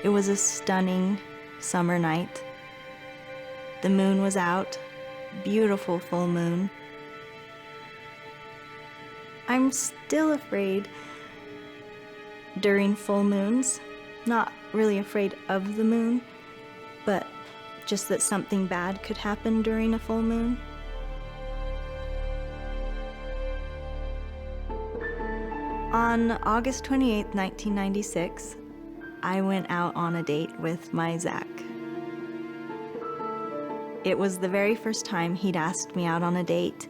It was a stunning summer night. The moon was out, beautiful full moon. I'm still afraid during full moons, not really afraid of the moon, but just that something bad could happen during a full moon. On August 28, 1996, I went out on a date with my Zach. It was the very first time he'd asked me out on a date,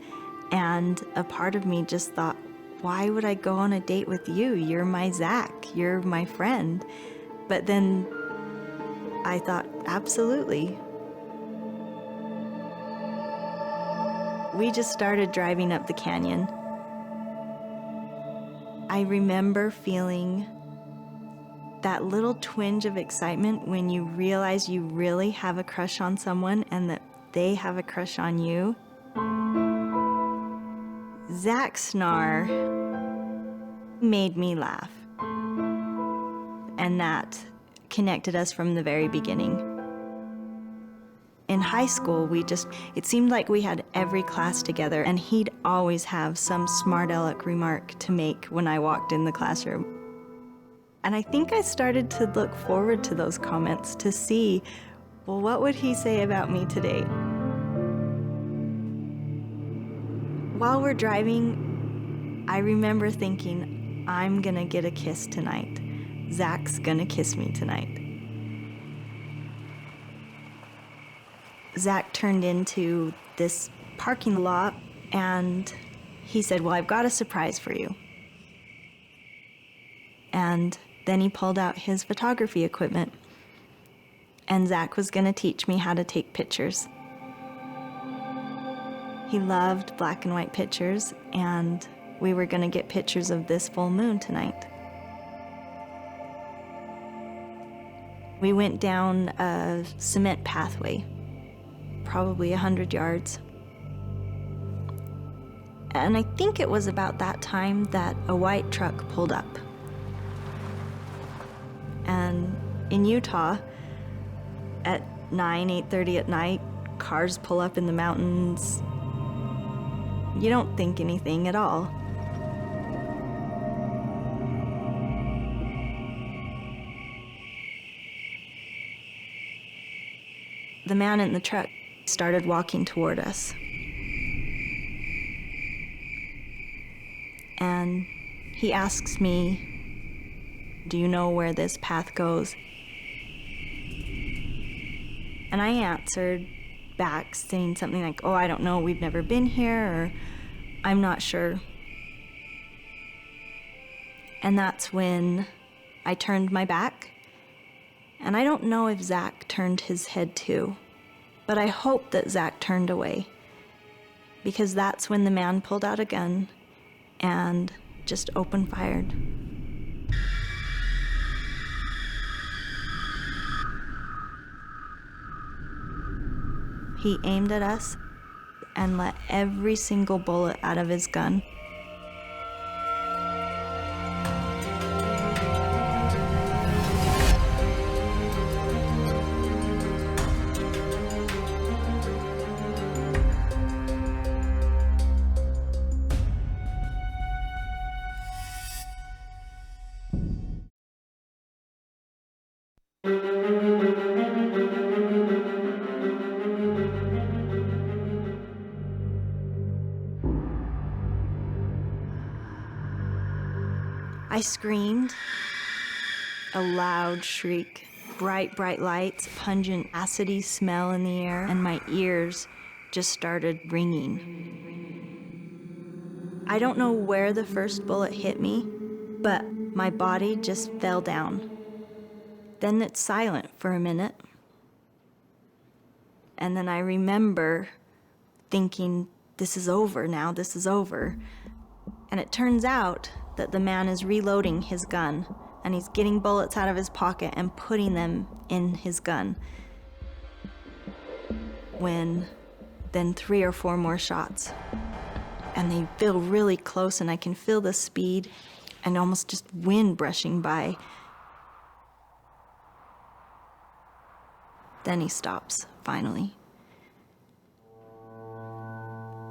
and a part of me just thought, why would I go on a date with you? You're my Zach, you're my friend. But then I thought, absolutely. We just started driving up the canyon. I remember feeling that little twinge of excitement when you realize you really have a crush on someone and that they have a crush on you. Zach's snarl made me laugh, and that connected us from the very beginning. In high school, it seemed like we had every class together, and he'd always have some smart aleck remark to make when I walked in the classroom. And I think I started to look forward to those comments to see, well, what would he say about me today? While we're driving, I remember thinking, I'm gonna get a kiss tonight. Zach's gonna kiss me tonight. Zach turned into this parking lot and he said, well, I've got a surprise for you. And then he pulled out his photography equipment, and Zach was gonna teach me how to take pictures. He loved black and white pictures, and we were gonna get pictures of this full moon tonight. We went down a cement pathway, probably 100 yards. And I think it was about that time that a white truck pulled up. And in Utah, at 8:30 at night, cars pull up in the mountains. You don't think anything at all. The man in the truck started walking toward us. And he asks me, do you know where this path goes? And I answered back saying something like, oh, I don't know, we've never been here, or I'm not sure. And that's when I turned my back. And I don't know if Zach turned his head too, but I hope that Zach turned away, because that's when the man pulled out a gun and just opened fired. He aimed at us and let every single bullet out of his gun. I screamed, a loud shriek, bright lights, pungent acidy smell in the air, and my ears just started ringing. I don't know where the first bullet hit me, but my body just fell down. Then it's silent for a minute. And then I remember thinking, this is over now, this is over. And it turns out that the man is reloading his gun, and he's getting bullets out of his pocket and putting them in his gun. When then 3 or 4 more shots, and they feel really close, and I can feel the speed and almost just wind brushing by. Then he stops, finally.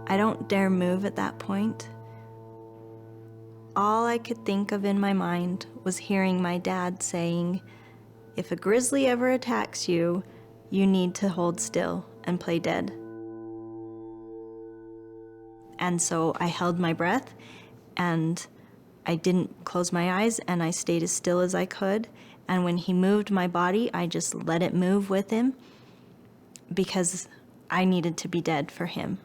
I don't dare move at that point. All I could think of in my mind was hearing my dad saying, "If a grizzly ever attacks you, you need to hold still and play dead." And so I held my breath, and I didn't close my eyes, and I stayed as still as I could. And when he moved my body, I just let it move with him, because I needed to be dead for him.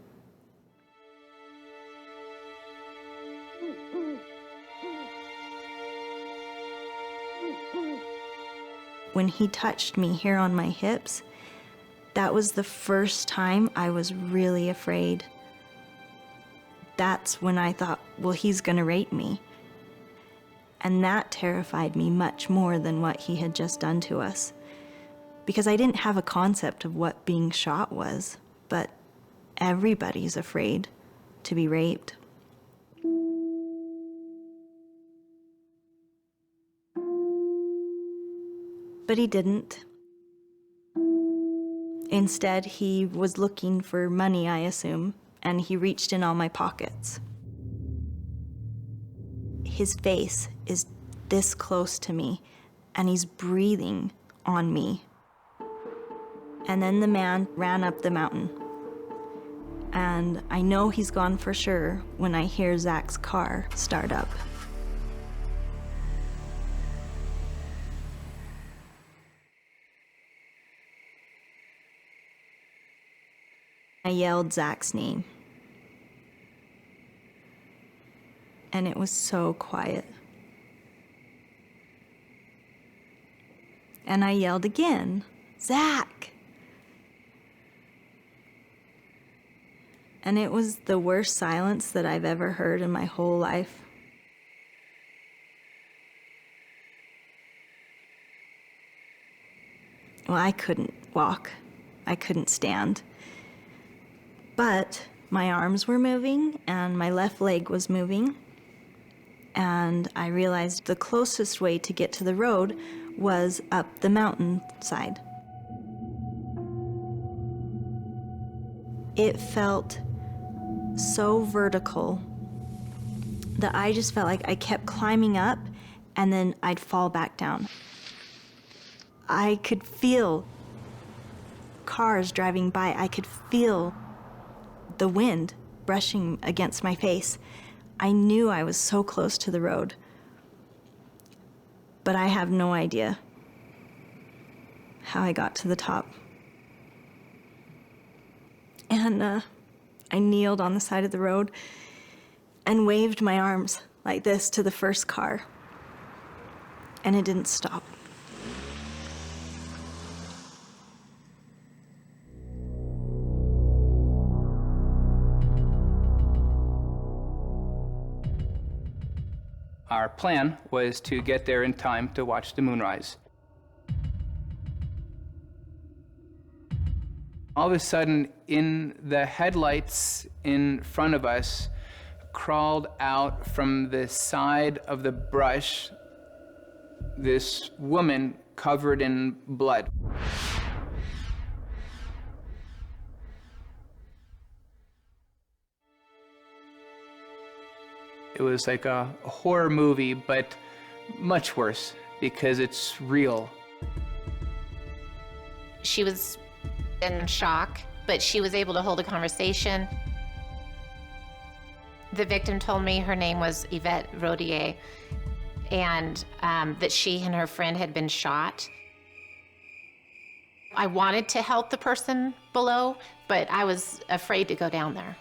When he touched me here on my hips, that was the first time I was really afraid. That's when I thought, well, he's gonna rape me. And that terrified me much more than what he had just done to us, because I didn't have a concept of what being shot was, but everybody's afraid to be raped. But he didn't. Instead, he was looking for money, I assume, and he reached in all my pockets. His face is this close to me, and he's breathing on me. And then the man ran up the mountain. And I know he's gone for sure when I hear Zach's car start up. I yelled Zach's name. And it was so quiet. And I yelled again, "Zach!" And it was the worst silence that I've ever heard in my whole life. Well, I couldn't walk. I couldn't stand. But my arms were moving and my left leg was moving. And I realized the closest way to get to the road was up the mountainside. It felt so vertical that I just felt like I kept climbing up and then I'd fall back down. I could feel cars driving by. I could feel the wind brushing against my face. I knew I was so close to the road, but I have no idea how I got to the top. And I kneeled on the side of the road and waved my arms like this to the first car, and it didn't stop. Our plan was to get there in time to watch the moonrise. All of a sudden, in the headlights in front of us, crawled out from the side of the brush this woman covered in blood. It was like a horror movie, but much worse because it's real. She was in shock, but she was able to hold a conversation. The victim told me her name was Yvette Rodier, and that she and her friend had been shot. I wanted to help the person below, but I was afraid to go down there.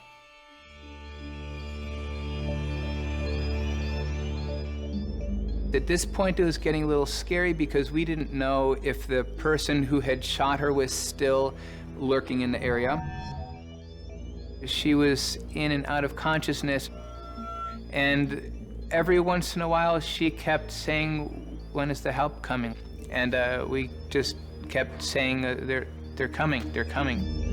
At this point, it was getting a little scary because we didn't know if the person who had shot her was still lurking in the area. She was in and out of consciousness, and every once in a while, she kept saying, "When is the help coming?" And we just kept saying, they're coming, they're coming."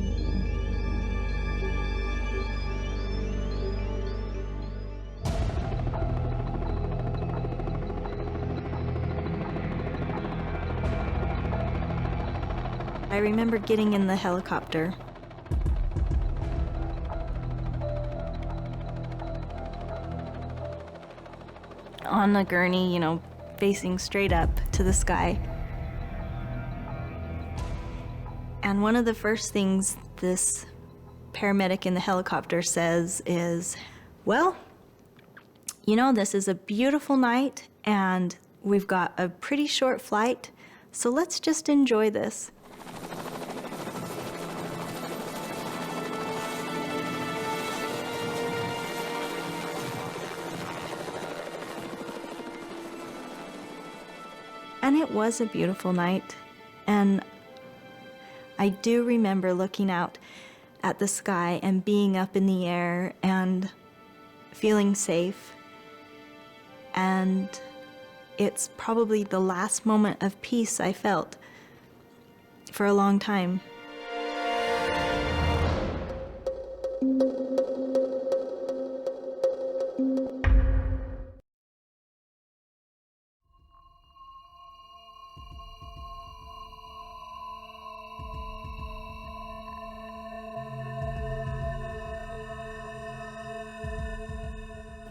I remember getting in the helicopter. On a gurney, you know, facing straight up to the sky. And one of the first things this paramedic in the helicopter says is, well, you know, this is a beautiful night and we've got a pretty short flight, so let's just enjoy this. And it was a beautiful night, and I do remember looking out at the sky and being up in the air and feeling safe. And it's probably the last moment of peace I felt for a long time.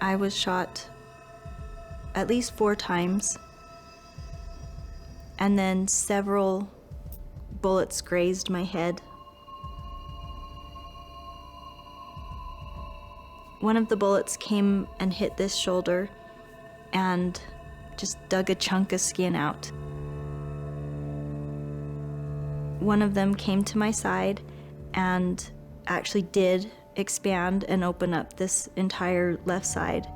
I was shot at least 4 times, and then several bullets grazed my head. One of the bullets came and hit this shoulder and just dug a chunk of skin out. One of them came to my side and actually did expand and open up this entire left side.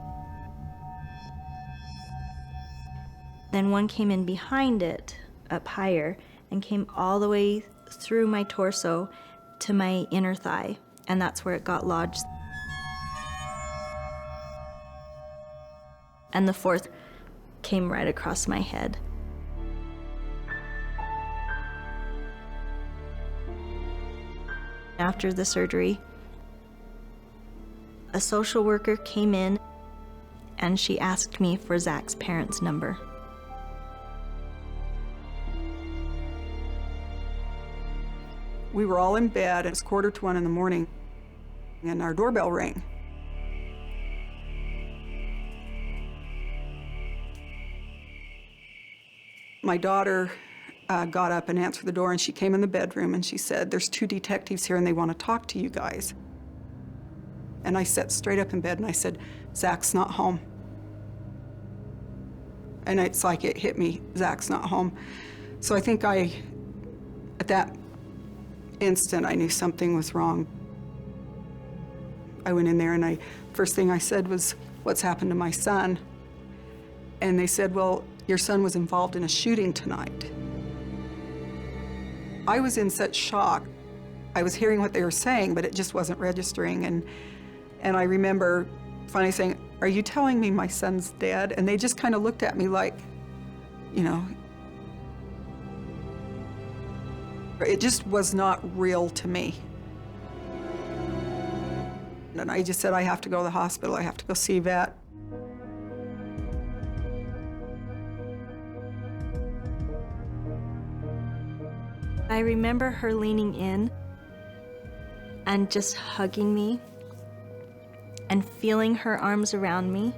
Then one came in behind it, up higher, and came all the way through my torso to my inner thigh, and that's where it got lodged. And the fourth came right across my head. After the surgery, a social worker came in and she asked me for Zach's parents' number. We were all in bed, it was 1:45 in the morning, and our doorbell rang. My daughter got up and answered the door, and she came in the bedroom and she said, "There's 2 detectives here and they want to talk to you guys." And I sat straight up in bed and I said, "Zach's not home." And it's like it hit me, Zach's not home. So I think at that instant, I knew something was wrong. I went in there and first thing I said was, "What's happened to my son?" And they said, "Well, your son was involved in a shooting tonight." I was in such shock. I was hearing what they were saying, but it just wasn't registering. And I remember finally saying, "Are you telling me my son's dead?" And they just kind of looked at me like, you know, it just was not real to me. And I just said, "I have to go to the hospital. I have to go see vet." I remember her leaning in and just hugging me and feeling her arms around me.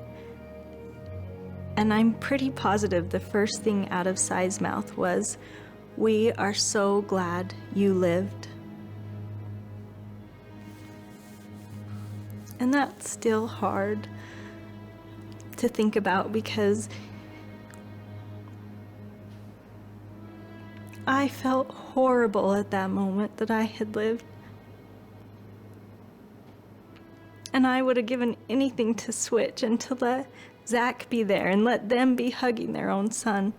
And I'm pretty positive the first thing out of Sai's mouth was, "We are so glad you lived." And that's still hard to think about because I felt horrible at that moment that I had lived. And I would have given anything to switch and to let Zach be there and let them be hugging their own son.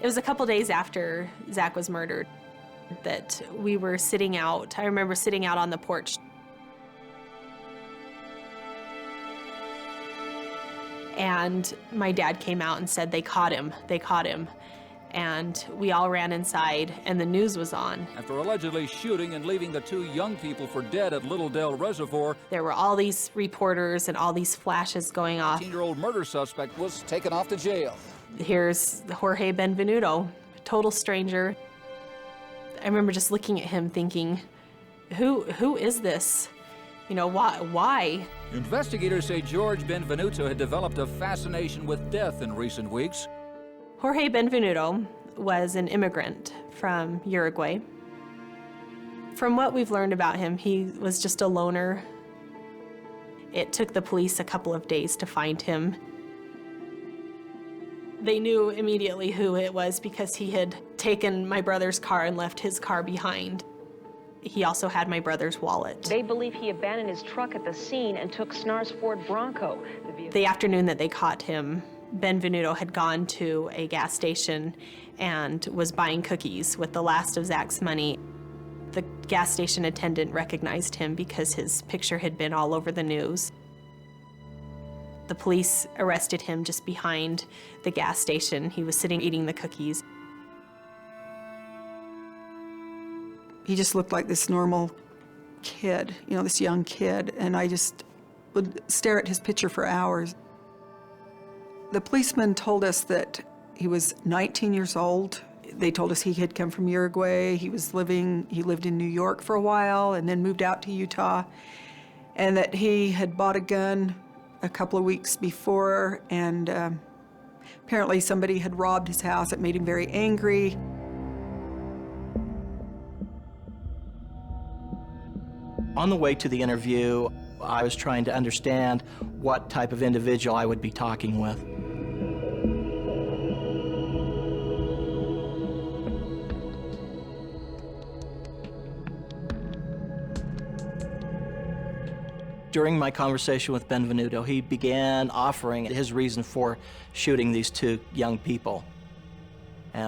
It was a couple days after Zach was murdered that we were sitting out. I remember sitting out on the porch. And my dad came out and said, they caught him. And we all ran inside, and the news was on. After allegedly shooting and leaving the 2 young people for dead at Little Dell Reservoir, There were all these reporters and all these flashes going off. 18-year-old murder suspect was taken off to jail. Here's Jorge Benvenuto, total stranger. I remember just looking at him thinking, who is this? You know, why? Investigators say George Benvenuto had developed a fascination with death in recent weeks. Jorge Benvenuto was an immigrant from Uruguay. From what we've learned about him, he was just a loner. It took the police a couple of days to find him. They knew immediately who it was because he had taken my brother's car and left his car behind. He also had my brother's wallet. They believe he abandoned his truck at the scene and took Snar's Ford Bronco. The afternoon that they caught him, Benvenuto had gone to a gas station and was buying cookies with the last of Zach's money. The gas station attendant recognized him because his picture had been all over the news. The police arrested him just behind the gas station. He was sitting eating the cookies. He just looked like this normal kid, you know, this young kid, and I just would stare at his picture for hours. The policeman told us that he was 19 years old. They told us he had come from Uruguay. He lived in New York for a while and then moved out to Utah, and that he had bought a gun a couple of weeks before, and apparently somebody had robbed his house. It made him very angry. On the way to the interview, I was trying to understand what type of individual I would be talking with. During my conversation with Benvenuto, he began offering his reason for shooting these 2 young people.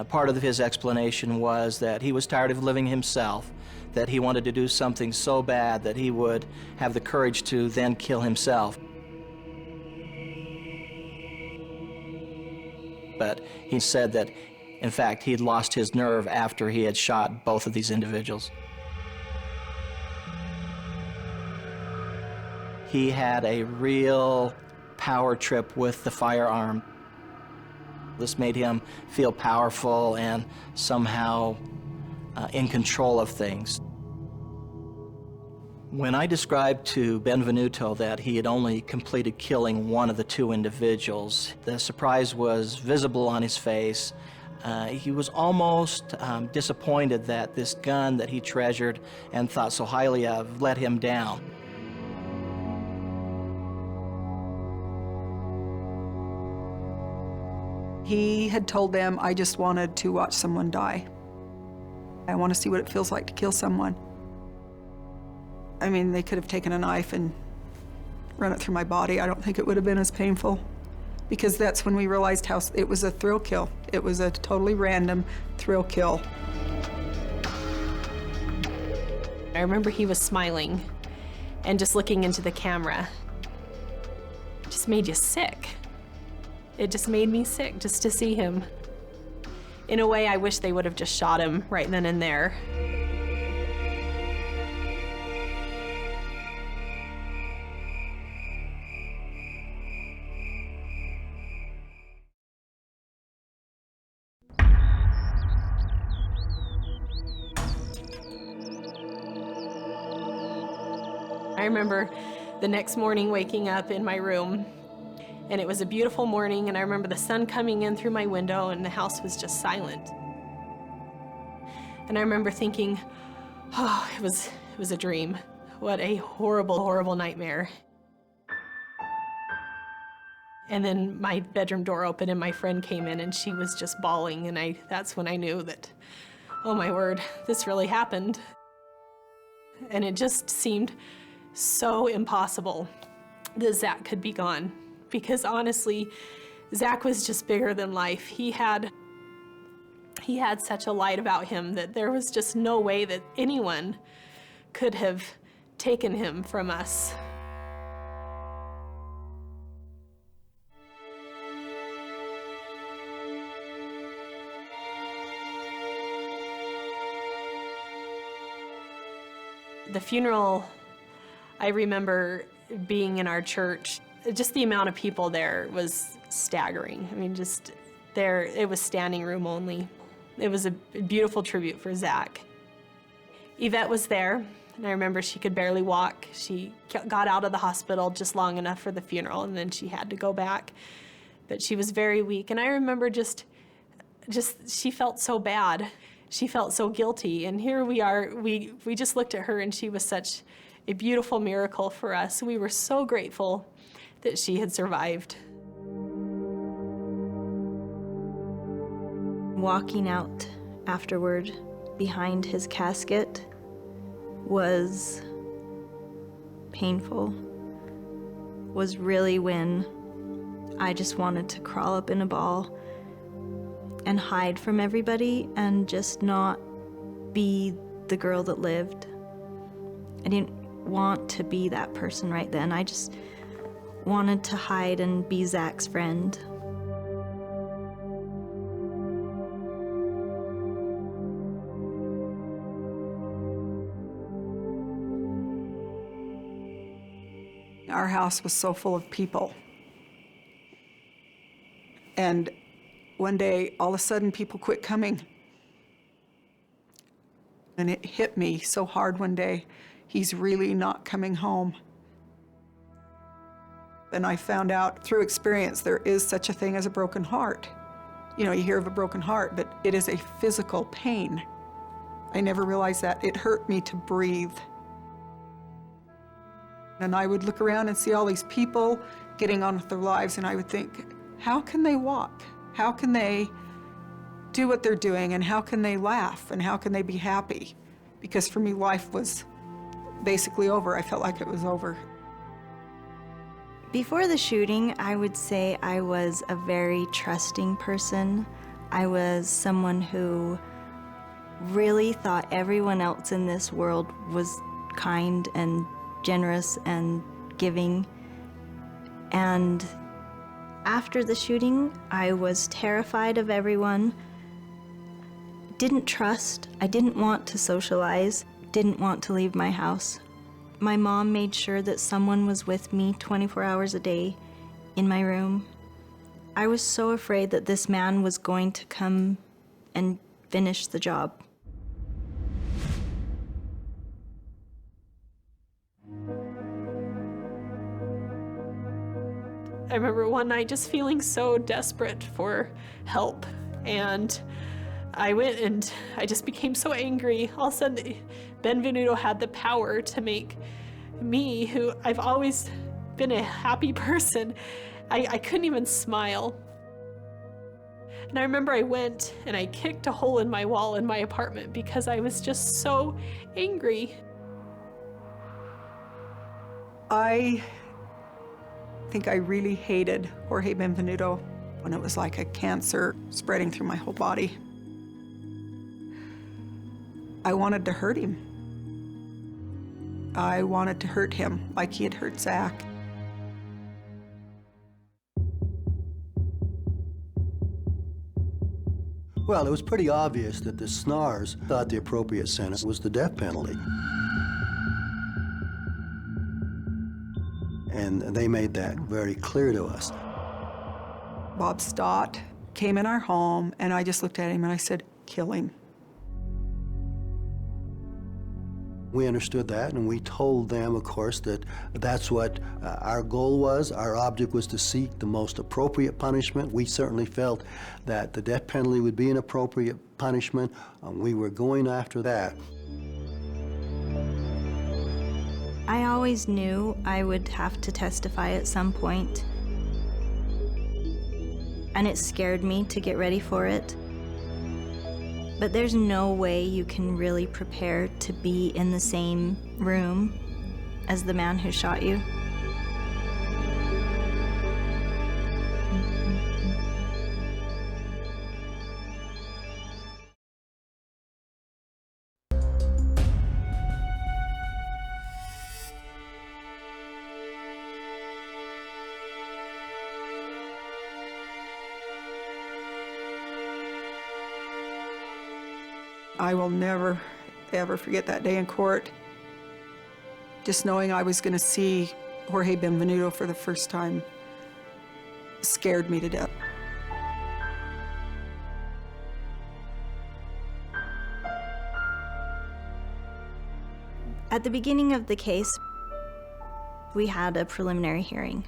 Part of his explanation was that he was tired of living himself, that he wanted to do something so bad that he would have the courage to then kill himself. But he said that, in fact, he had lost his nerve after he had shot both of these individuals. He had a real power trip with the firearm. This made him feel powerful and somehow in control of things. When I described to Benvenuto that he had only completed killing one of the 2 individuals, the surprise was visible on his face. He was almost disappointed that this gun that he treasured and thought so highly of let him down. He had told them, I just wanted to watch someone die. I want to see what it feels like to kill someone. I mean, they could have taken a knife and run it through my body. I don't think it would have been as painful, because that's when we realized how it was a thrill kill. It was a totally random thrill kill. I remember he was smiling and just looking into the camera. It just made you sick. It just made me sick just to see him. In a way, I wish they would have just shot him right then and there. I remember the next morning waking up in my room, and it was a beautiful morning, and I remember the sun coming in through my window and the house was just silent. And I remember thinking, oh, it was a dream. What a horrible, horrible nightmare. And then my bedroom door opened and my friend came in and she was just bawling, and that's when I knew that, oh my word, this really happened. And it just seemed so impossible that Zach could be gone. Because honestly, Zach was just bigger than life. He had such a light about him that there was just no way that anyone could have taken him from us. The funeral, I remember being in our church. Just the amount of people there was staggering. I mean, just there, it was standing room only. It was a beautiful tribute for Zach. Yvette was there, and I remember she could barely walk. She got out of the hospital just long enough for the funeral, and then she had to go back. But she was very weak, and I remember just she felt so bad. She felt so guilty, and here we are, we just looked at her, and she was such a beautiful miracle for us. We were so grateful that she had survived. Walking out afterward behind his casket was painful, was really when I just wanted to crawl up in a ball and hide from everybody and just not be the girl that lived. I didn't want to be that person right then. I just wanted to hide and be Zach's friend. Our house was so full of people. And one day, all of a sudden, people quit coming. And it hit me so hard one day, he's really not coming home. And I found out through experience there is such a thing as a broken heart. You know, you hear of a broken heart, but it is a physical pain. I never realized that. It hurt me to breathe. And I would look around and see all these people getting on with their lives, and I would think, how can they walk? How can they do what they're doing, and how can they laugh, and how can they be happy? Because for me, life was basically over. I felt like it was over. Before the shooting, I would say I was a very trusting person. I was someone who really thought everyone else in this world was kind and generous and giving. And after the shooting, I was terrified of everyone, didn't trust, I didn't want to socialize, didn't want to leave my house. My mom made sure that someone was with me 24 hours a day in my room. I was so afraid that this man was going to come and finish the job. I remember one night just feeling so desperate for help, and I went and I just became so angry. All of a sudden, Benvenuto had the power to make me, who I've always been a happy person, I couldn't even smile. And I remember I went and I kicked a hole in my wall in my apartment because I was just so angry. I think I really hated Jorge Benvenuto when it was like a cancer spreading through my whole body. I wanted to hurt him. I wanted to hurt him like he had hurt Zach. Well, it was pretty obvious that the SNARS thought the appropriate sentence was the death penalty. And they made that very clear to us. Bob Stott came in our home, and I just looked at him and I said, kill him. We understood that, and we told them, of course, that that's what our goal was. Our object was to seek the most appropriate punishment. We certainly felt that the death penalty would be an appropriate punishment. We were going after that. I always knew I would have to testify at some point, and it scared me to get ready for it. But there's no way you can really prepare to be in the same room as the man who shot you. I will never, ever forget that day in court. Just knowing I was going to see Jorge Benvenuto for the first time scared me to death. At the beginning of the case, we had a preliminary hearing,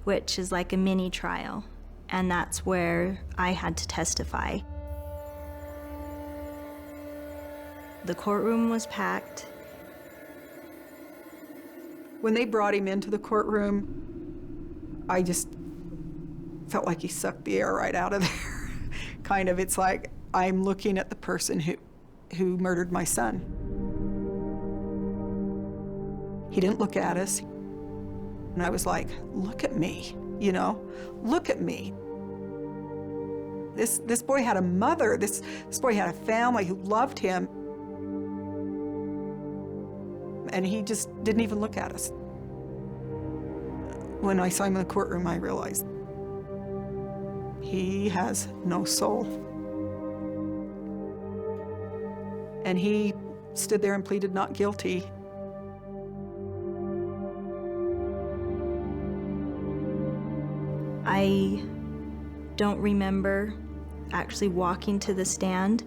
which is like a mini trial, and that's where I had to testify. The courtroom was packed. When they brought him into the courtroom, I just felt like he sucked the air right out of there. Kind of, it's like I'm looking at the person who murdered my son. He didn't look at us. And I was like, look at me, you know, look at me. This boy had a mother, this boy had a family who loved him. And he just didn't even look at us. When I saw him in the courtroom, I realized he has no soul. And he stood there and pleaded not guilty. I don't remember actually walking to the stand,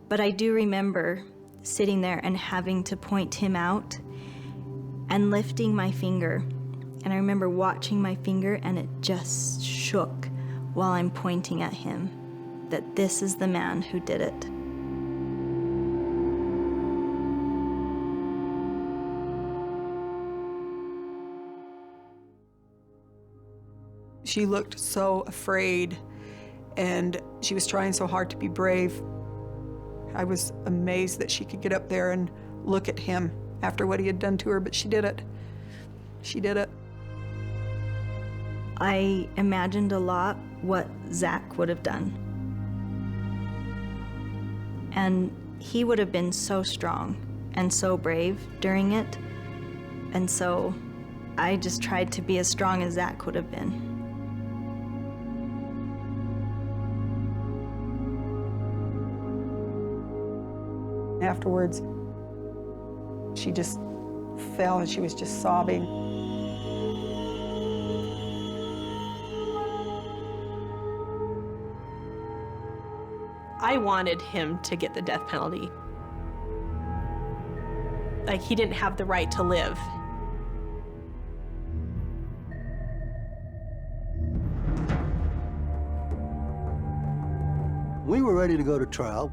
but I do remember sitting there and having to point him out and lifting my finger. And I remember watching my finger and it just shook while I'm pointing at him, that this is the man who did it. She looked so afraid, and she was trying so hard to be brave. I was amazed that she could get up there and look at him after what he had done to her, but she did it. She did it. I imagined a lot what Zach would have done. And he would have been so strong and so brave during it. And so I just tried to be as strong as Zach would have been. Afterwards, she just fell and she was just sobbing. I wanted him to get the death penalty. Like, he didn't have the right to live. We were ready to go to trial.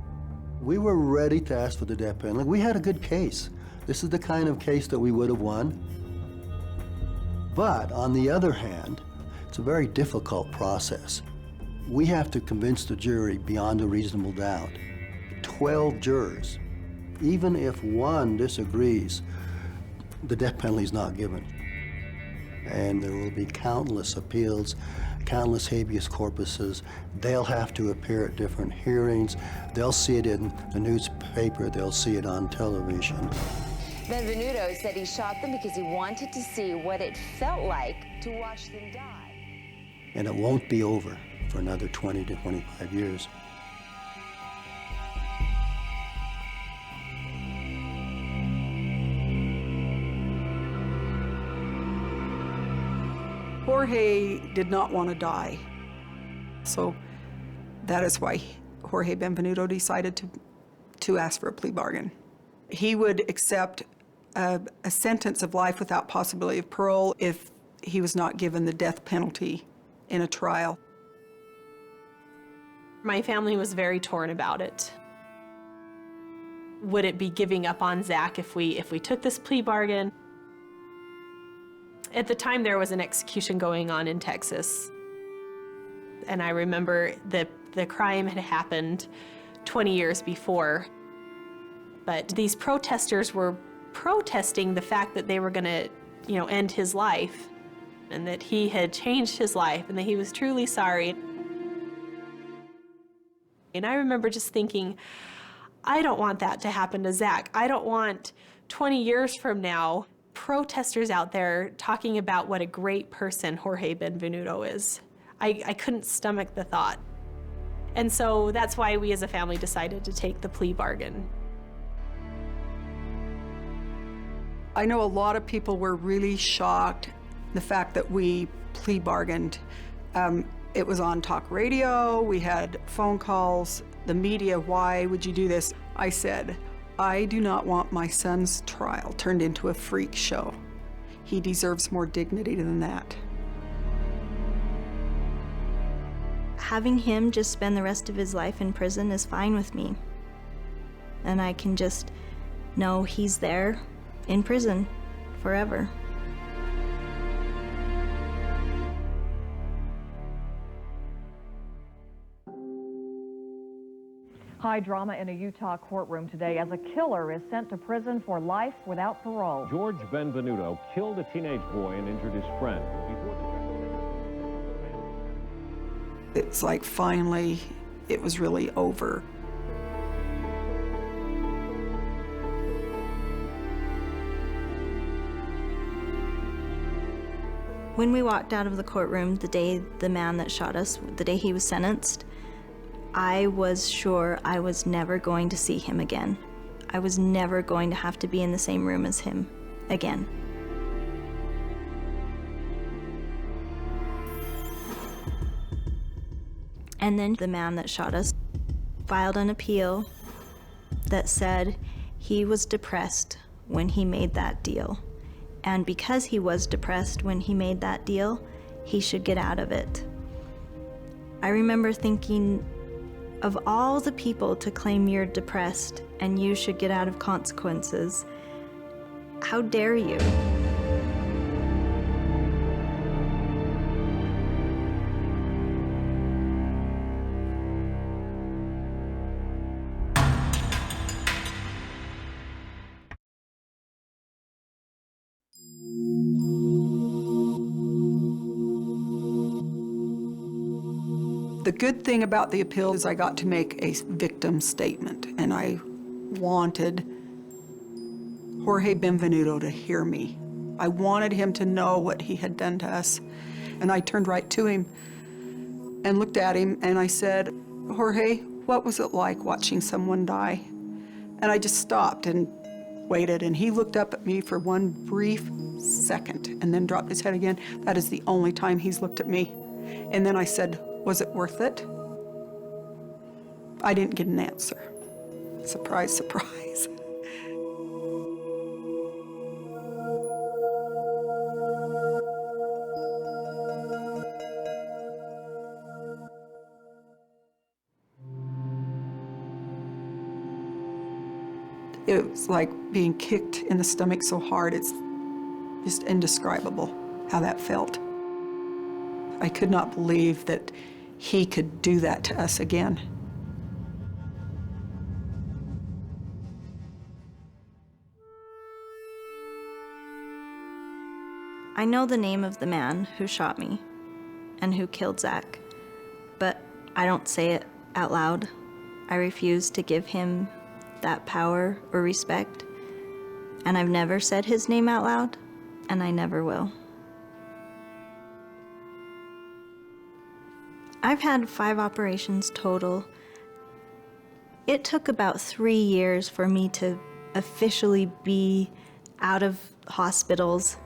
We were ready to ask for the death penalty. We had a good case. This is the kind of case that we would have won. But on the other hand, it's a very difficult process. We have to convince the jury beyond a reasonable doubt. 12 jurors. Even if one disagrees, the death penalty is not given. And there will be countless appeals, countless habeas corpuses. They'll have to appear at different hearings. They'll see it in the newspaper. They'll see it on television. Benvenuto said he shot them because he wanted to see what it felt like to watch them die. And it won't be over for another 20 to 25 years. Jorge did not want to die. So that is why Jorge Benvenuto decided to ask for a plea bargain. He would accept a sentence of life without possibility of parole if he was not given the death penalty in a trial. My family was very torn about it. Would it be giving up on Zach if we took this plea bargain? At the time, there was an execution going on in Texas. And I remember the crime had happened 20 years before. But these protesters were protesting the fact that they were going to, end his life, and that he had changed his life, and that he was truly sorry. And I remember just thinking, I don't want that to happen to Zach. I don't want 20 years from now protesters out there talking about what a great person Jorge Benvenuto is. I couldn't stomach the thought. And so that's why we as a family decided to take the plea bargain. I know a lot of people were really shocked the fact that we plea bargained. It was on talk radio, we had phone calls, the media, why would you do this? I said, I do not want my son's trial turned into a freak show. He deserves more dignity than that. Having him just spend the rest of his life in prison is fine with me. And I can just know he's there in prison forever. High drama in a Utah courtroom today as a killer is sent to prison for life without parole. George Benvenuto killed a teenage boy and injured his friend. It's like finally it was really over. When we walked out of the courtroom the day the man that shot us, the day he was sentenced, I was sure I was never going to see him again. I was never going to have to be in the same room as him again. And then the man that shot us filed an appeal that said he was depressed when he made that deal. And because he was depressed when he made that deal, he should get out of it. I remember thinking, of all the people to claim you're depressed and you should get out of consequences, how dare you? The good thing about the appeal is I got to make a victim statement, and I wanted Jorge Benvenuto to hear me. I wanted him to know what he had done to us. And I turned right to him and looked at him and I said, Jorge, what was it like watching someone die? And I just stopped and waited, and he looked up at me for one brief second and then dropped his head again. That is the only time he's looked at me. And then I said, was it worth it? I didn't get an answer. Surprise, surprise. It was like being kicked in the stomach so hard, it's just indescribable how that felt. I could not believe that he could do that to us again. I know the name of the man who shot me and who killed Zach, but I don't say it out loud. I refuse to give him that power or respect, and I've never said his name out loud, and I never will. I've had 5 operations total. It took about 3 years for me to officially be out of hospitals.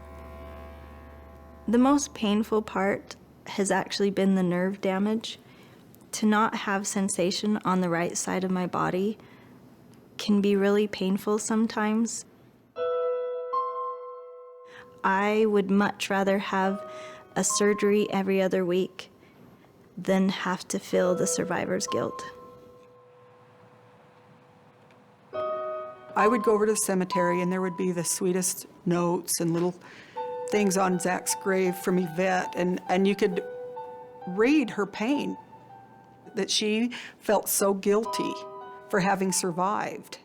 The most painful part has actually been the nerve damage. To not have sensation on the right side of my body can be really painful sometimes. I would much rather have a surgery every other week than have to feel the survivor's guilt. I would go over to the cemetery and there would be the sweetest notes and little things on Zach's grave from Yvette, and you could read her pain, that she felt so guilty for having survived.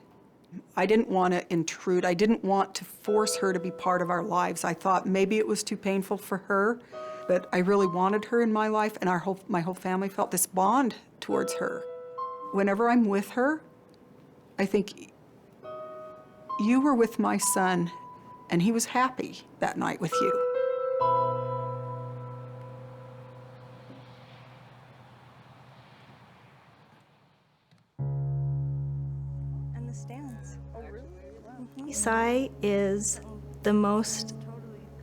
I didn't want to intrude. I didn't want to force her to be part of our lives. I thought maybe it was too painful for her, but I really wanted her in my life, and my whole family felt this bond towards her. Whenever I'm with her, I think, you were with my son, and he was happy that night with you. And the stands. Oh, really? Wow. Isai is the most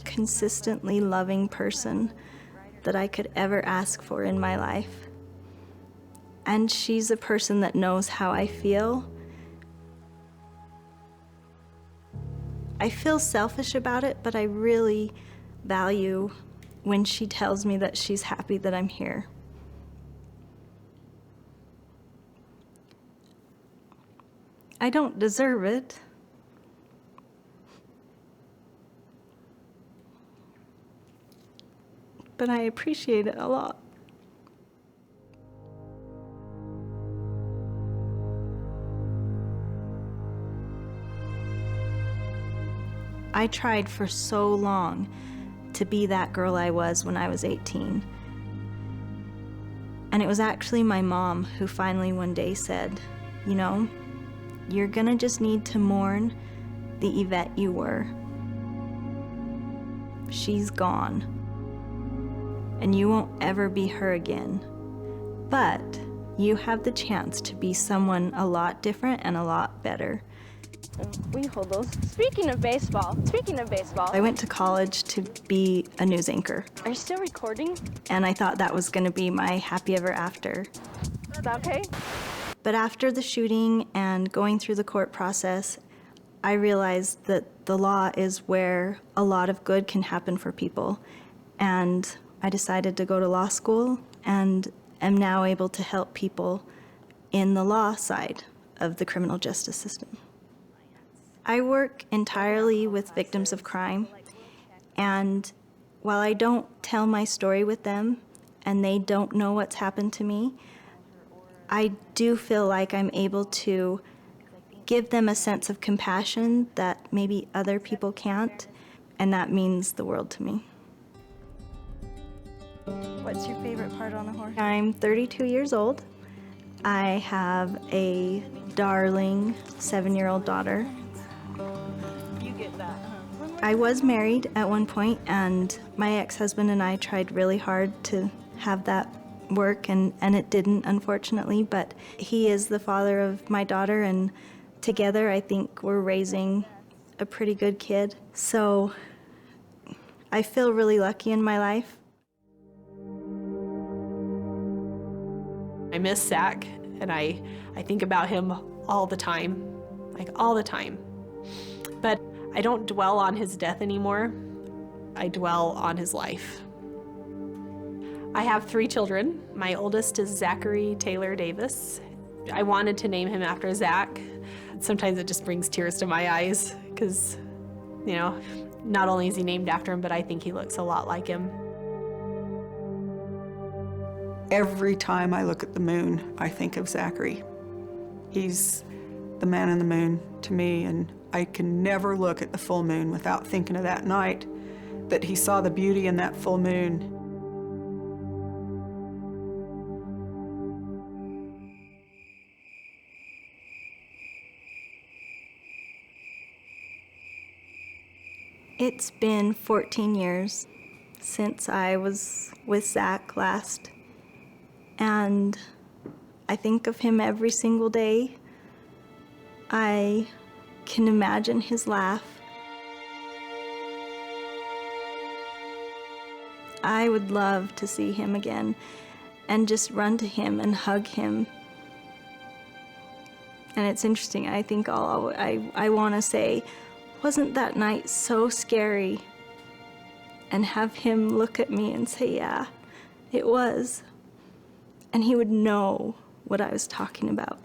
consistently loving person that I could ever ask for in my life. And she's a person that knows how I feel. I feel selfish about it, but I really value when she tells me that she's happy that I'm here. I don't deserve it. But I appreciate it a lot. I tried for so long to be that girl I was when I was 18. And it was actually my mom who finally one day said, you know, you're gonna just need to mourn the Yvette you were. She's gone. And you won't ever be her again. But you have the chance to be someone a lot different and a lot better. We hold those. Speaking of baseball. I went to college to be a news anchor. Are you still recording? And I thought that was gonna be my happy ever after. Is that okay? But after the shooting and going through the court process, I realized that the law is where a lot of good can happen for people. And I decided to go to law school and am now able to help people in the law side of the criminal justice system. I work entirely with victims of crime, and while I don't tell my story with them and they don't know what's happened to me, I do feel like I'm able to give them a sense of compassion that maybe other people can't, and that means the world to me. What's your favorite part on a horse? I'm 32 years old. I have a darling 7-year-old daughter. You get that, huh? I was married at one point, and my ex-husband and I tried really hard to have that work, and it didn't, unfortunately, but he is the father of my daughter, and together I think we're raising a pretty good kid. So I feel really lucky in my life. I miss Zach, and I think about him all the time, like all the time. But I don't dwell on his death anymore. I dwell on his life. I have 3 children. My oldest is Zachary Taylor Davis. I wanted to name him after Zach. Sometimes it just brings tears to my eyes because, you know, not only is he named after him, but I think he looks a lot like him. Every time I look at the moon, I think of Zachary. He's the man in the moon to me, and I can never look at the full moon without thinking of that night that he saw the beauty in that full moon. It's been 14 years since I was with Zach last, and I think of him every single day. I can imagine his laugh. I would love to see him again and just run to him and hug him. And it's interesting, I think I want to say, wasn't that night so scary? And have him look at me and say, yeah, it was. And he would know what I was talking about.